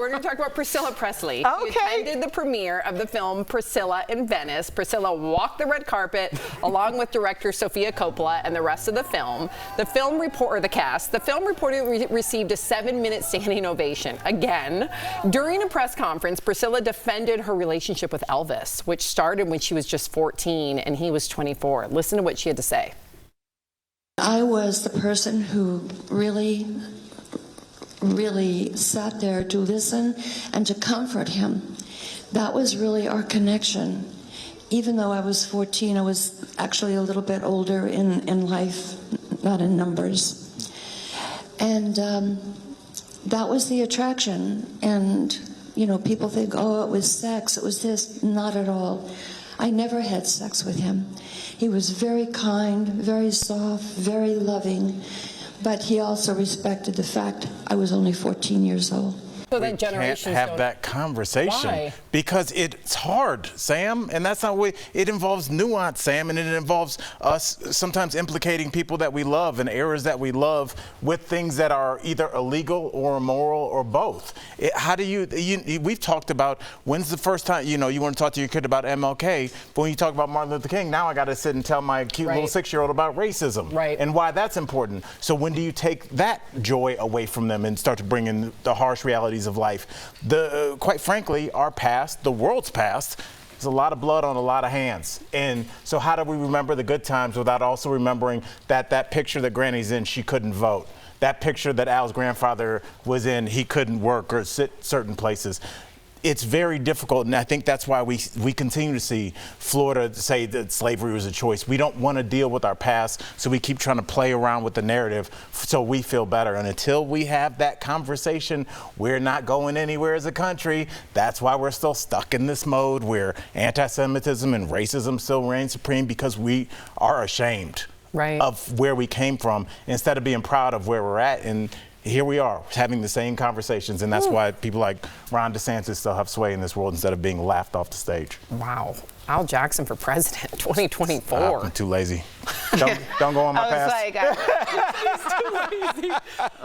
We're going to talk about Priscilla Presley. Okay. She attended the premiere of the film Priscilla in Venice. Priscilla walked the red carpet along with director Sofia Coppola and the rest of the film. The film cast. The film reportedly received a 7-minute standing ovation. Again, during a press conference, Priscilla defended her relationship with Elvis, which started when she was just 14 and he was 24. Listen to what she had to say. I was the person who really sat there to listen and to comfort him. That was really our connection. Even though I was 14, I was actually a little bit older in life, not in numbers. And that was the attraction. And, you know, people think, oh, it was sex, it was this. Not at all. I never had sex with him. He was very kind, very soft, very loving. But he also respected the fact I was only 14 years old. So that generation can't have that conversation. Why? Because it's hard, Sam, and that's not what it involves nuance, Sam, and it involves us sometimes implicating people that we love and errors that we love with things that are either illegal or immoral or both. How do you we've talked about when's the first time, you know, you want to talk to your kid about MLK, but when you talk about Martin Luther King, now I got to sit and tell my cute little 6-year-old about racism and why that's important. So when do you take that joy away from them and start to bring in the harsh realities of life? Quite frankly, our past, the world's past, there's a lot of blood on a lot of hands. And so how do we remember the good times without also remembering that picture that Granny's in, she couldn't vote? That picture that Al's grandfather was in, he couldn't work or sit certain places. It's very difficult, and I think that's why we continue to see Florida say that slavery was a choice. We don't want to deal with our past, so we keep trying to play around with the narrative so we feel better. And until we have that conversation, we're not going anywhere as a country. That's why we're still stuck in this mode where anti-Semitism and racism still reign supreme, because we are ashamed of where we came from instead of being proud of where we're at. And here we are having the same conversations, and that's why people like Ron DeSantis still have sway in this world instead of being laughed off the stage. Wow. Al Jackson for president, 2024. I'm too lazy. Don't go on my past. I was like, he's too lazy.